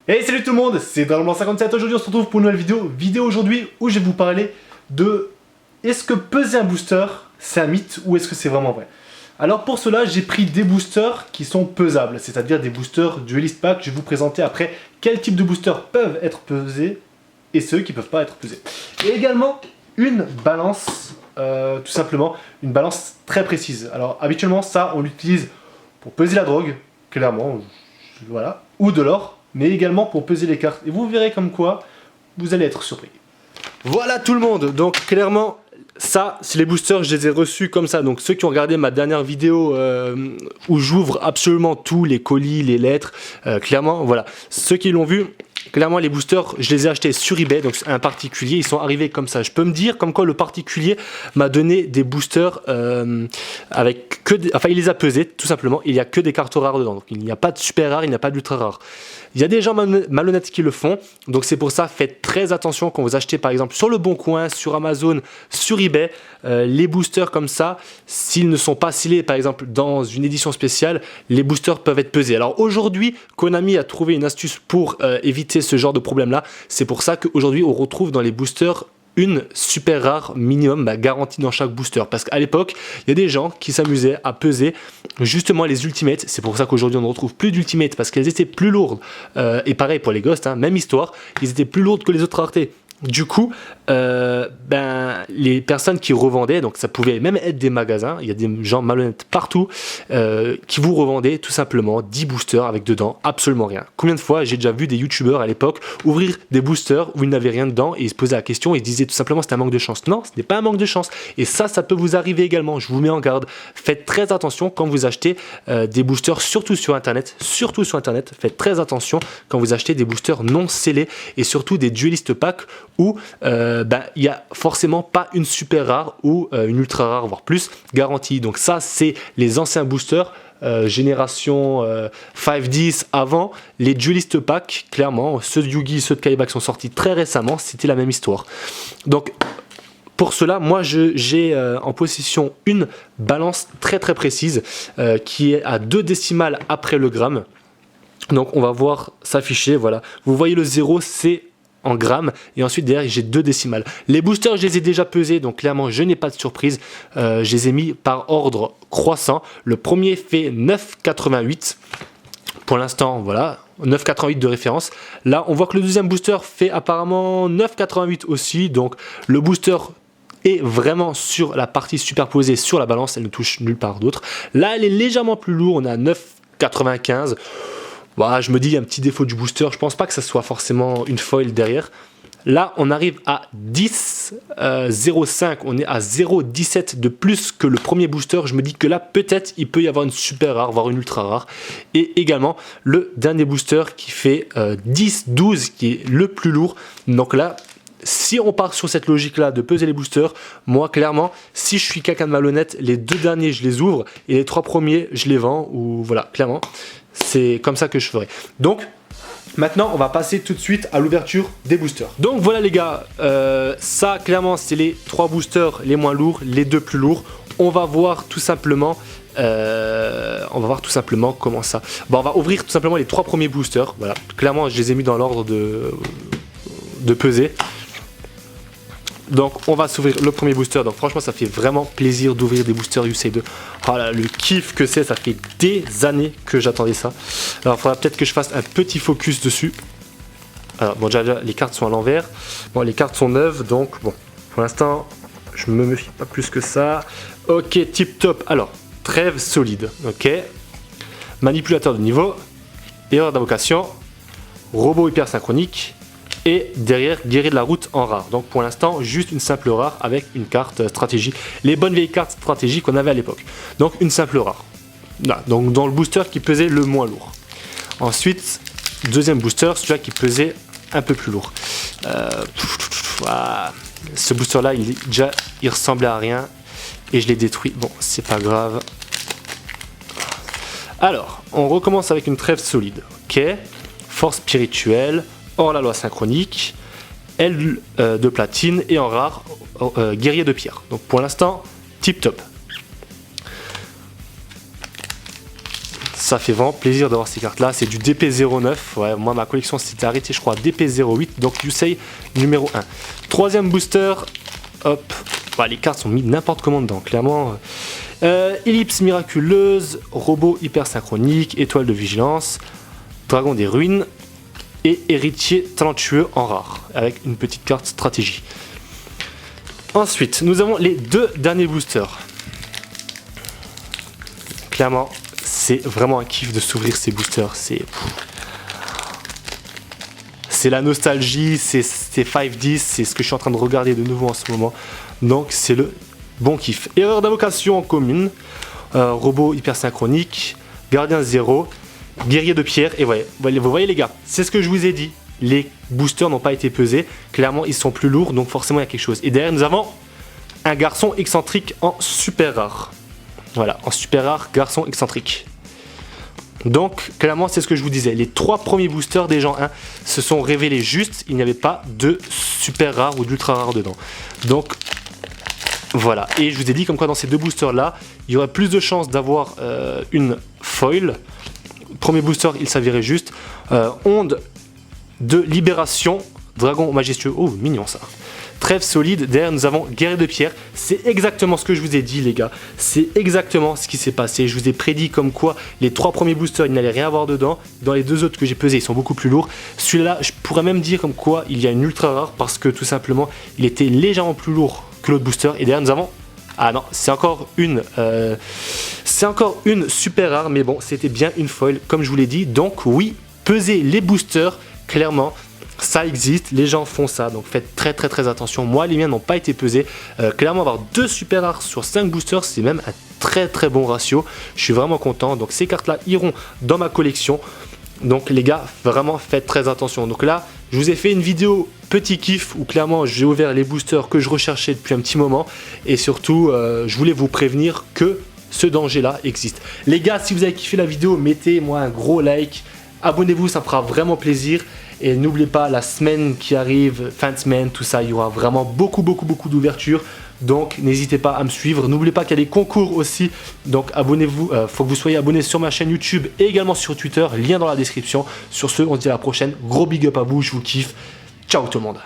Hey, salut tout le monde, c'est Dragonblanc57. Aujourd'hui on se retrouve pour une nouvelle vidéo aujourd'hui où je vais vous parler de est-ce que peser un booster c'est un mythe ou est-ce que c'est vraiment vrai. Alors pour cela j'ai pris des boosters qui sont pesables, c'est-à-dire des boosters Duelist Pack. Je vais vous présenter après quel type de boosters peuvent être pesés et ceux qui ne peuvent pas être pesés. Et également une balance, tout simplement une balance très précise. Alors habituellement ça on l'utilise pour peser la drogue, clairement, voilà, ou de l'or, mais également pour peser les cartes. Et vous verrez comme quoi vous allez être surpris. Voilà tout le monde, donc clairement ça c'est les boosters, je les ai reçus comme ça. Donc ceux qui ont regardé ma dernière vidéo où j'ouvre absolument tous les colis, les lettres, clairement voilà, ceux qui l'ont vu, clairement les boosters je les ai achetés sur eBay, donc un particulier, ils sont arrivés comme ça. Je peux me dire comme quoi le particulier m'a donné des boosters avec que enfin il les a pesés tout simplement, il n'y a que des cartes rares dedans, donc il n'y a pas de super rare, il n'y a pas d'ultra rare. Il y a des gens malhonnêtes qui le font, donc c'est pour ça faites très attention quand vous achetez par exemple sur le Bon Coin, sur Amazon, sur eBay, les boosters comme ça, s'ils ne sont pas scellés par exemple dans une édition spéciale, les boosters peuvent être pesés. Alors aujourd'hui, Konami a trouvé une astuce pour éviter ce genre de problème là, c'est pour ça qu'aujourd'hui on retrouve dans les boosters une super rare minimum garantie dans chaque booster, parce qu'à l'époque il y a des gens qui s'amusaient à peser justement les ultimates. C'est pour ça qu'aujourd'hui on ne retrouve plus d'ultimates, parce qu'elles étaient plus lourdes, et pareil pour les ghosts, hein, même histoire, ils étaient plus lourdes que les autres raretés. Du coup, les personnes qui revendaient, donc ça pouvait même être des magasins, il y a des gens malhonnêtes partout, qui vous revendaient tout simplement 10 boosters avec dedans absolument rien. Combien de fois j'ai déjà vu des youtubeurs à l'époque ouvrir des boosters où ils n'avaient rien dedans et ils se posaient la question et ils disaient tout simplement c'était un manque de chance. Non, ce n'est pas un manque de chance. Et ça peut vous arriver également, je vous mets en garde. Faites très attention quand vous achetez des boosters, surtout sur internet, faites très attention quand vous achetez des boosters non scellés et surtout des duelist packs où il n'y a forcément pas une super rare ou une ultra rare voire plus garantie. Donc ça c'est les anciens boosters génération 5-10 avant. Les duelist packs, clairement ceux de Yugi, ceux de Kaiba qui sont sortis très récemment, c'était la même histoire. Donc pour cela, moi j'ai en possession une balance très précise qui est à 2 décimales après le gramme. Donc on va voir s'afficher, voilà, vous voyez le 0 c'est en grammes et ensuite derrière j'ai 2 décimales. Les boosters je les ai déjà pesés, donc clairement je n'ai pas de surprise, je les ai mis par ordre croissant. Le premier fait 9,88 pour l'instant, voilà, 9,88 de référence. Là on voit que le deuxième booster fait apparemment 9,88 aussi, donc le booster est vraiment sur la partie superposée sur la balance, elle ne touche nulle part d'autre. Là elle est légèrement plus lourde, on est à 9,95. Voilà, je me dis il y a un petit défaut du booster, je pense pas que ça soit forcément une foil derrière. Là on arrive à 10,05, on est à 0,17 de plus que le premier booster. Je me dis que là peut-être il peut y avoir une super rare, voire une ultra rare. Et également le dernier booster qui fait 10,12 qui est le plus lourd. Donc là si on part sur cette logique là de peser les boosters, moi clairement si je suis quelqu'un de malhonnête, les 2 derniers je les ouvre et les 3 premiers je les vends, ou voilà, clairement c'est comme ça que je ferai. Donc maintenant on va passer tout de suite à l'ouverture des boosters. Donc voilà les gars, ça clairement c'est les 3 boosters les moins lourds, les 2 plus lourds. On va voir tout simplement comment ça. Bon, on va ouvrir tout simplement les 3 premiers boosters. Voilà, clairement je les ai mis dans l'ordre de peser. Donc on va s'ouvrir le premier booster. Donc franchement ça fait vraiment plaisir d'ouvrir des boosters USA2. Oh là, le kiff que c'est, ça fait des années que j'attendais ça. Alors il faudra peut-être que je fasse un petit focus dessus. Alors bon, déjà les cartes sont à l'envers. Bon, les cartes sont neuves, donc bon, pour l'instant je me méfie pas plus que ça. Ok, tip top. Alors trêve solide, ok, manipulateur de niveau, erreur d'invocation, robot hyper synchronique. Et derrière, guerrier de la route en rare. Donc pour l'instant, juste une simple rare avec une carte stratégie. Les bonnes vieilles cartes stratégiques qu'on avait à l'époque. Donc une simple rare. Là, donc dans le booster qui pesait le moins lourd. Ensuite, deuxième booster, celui-là qui pesait un peu plus lourd. Ce booster-là, il ressemblait à rien. Et je l'ai détruit. Bon, c'est pas grave. Alors, on recommence avec une trêve solide. Ok. Force spirituelle. Hors la loi synchronique, aile de platine et en rare, guerrier de pierre. Donc pour l'instant, tip top. ça fait vraiment plaisir d'avoir ces cartes là. C'est du DP09, ouais, moi ma collection s'était arrêtée je crois à DP08, donc Yusei numéro 1. Troisième booster, hop, bah, les cartes sont mises n'importe comment dedans, clairement. Ellipse miraculeuse, robot hyper synchronique, étoile de vigilance, dragon des ruines et héritier talentueux en rare, avec une petite carte stratégie. Ensuite, nous avons les deux derniers boosters. Clairement, c'est vraiment un kiff de s'ouvrir ces boosters. C'est la nostalgie, c'est 5-10, c'est ce que je suis en train de regarder de nouveau en ce moment. Donc c'est le bon kiff. Erreur d'invocation en commune, robot hyper synchronique, gardien 0, guerrier de pierre. Et ouais, vous voyez les gars, c'est ce que je vous ai dit. Les boosters n'ont pas été pesés. Clairement, ils sont plus lourds, donc forcément il y a quelque chose. Et derrière, nous avons un garçon excentrique en super rare. Voilà, en super rare, garçon excentrique. Donc, clairement, c'est ce que je vous disais. Les 3 premiers boosters des gens 1 se sont révélés justes. Il n'y avait pas de super rare ou d'ultra rare dedans. Donc, voilà. Et je vous ai dit comme quoi dans ces 2 boosters-là, il y aurait plus de chances d'avoir une foil. Premier booster, il s'avérait juste. Onde de libération, dragon majestueux. Oh, mignon ça. Trêve solide, derrière nous avons guerrier de pierre. C'est exactement ce que je vous ai dit les gars. C'est exactement ce qui s'est passé. Je vous ai prédit comme quoi les 3 premiers boosters, il n'allait rien avoir dedans. Dans les 2 autres que j'ai pesés, ils sont beaucoup plus lourds. Celui-là, je pourrais même dire comme quoi il y a une ultra rare parce que tout simplement, il était légèrement plus lourd que l'autre booster. Et derrière nous avons... Ah non, c'est encore une super rare, mais bon, c'était bien une foil comme je vous l'ai dit. Donc oui, peser les boosters, clairement... Ça existe, les gens font ça, donc faites très attention. Moi, les miens n'ont pas été pesés. Clairement, avoir 2 super rares sur 5 boosters, c'est même un très bon ratio. Je suis vraiment content. Donc ces cartes-là iront dans ma collection. Donc les gars, vraiment faites très attention. Donc là, je vous ai fait une vidéo petit kiff où clairement j'ai ouvert les boosters que je recherchais depuis un petit moment. Et surtout, je voulais vous prévenir que ce danger-là existe. Les gars, si vous avez kiffé la vidéo, mettez-moi un gros like. Abonnez-vous, ça me fera vraiment plaisir. Et n'oubliez pas, la semaine qui arrive, fin de semaine, tout ça, il y aura vraiment beaucoup d'ouvertures. Donc n'hésitez pas à me suivre. N'oubliez pas qu'il y a des concours aussi. Donc abonnez-vous, faut que vous soyez abonnés sur ma chaîne YouTube et également sur Twitter. Lien dans la description. Sur ce, on se dit à la prochaine. Gros big up à vous, je vous kiffe. Ciao tout le monde.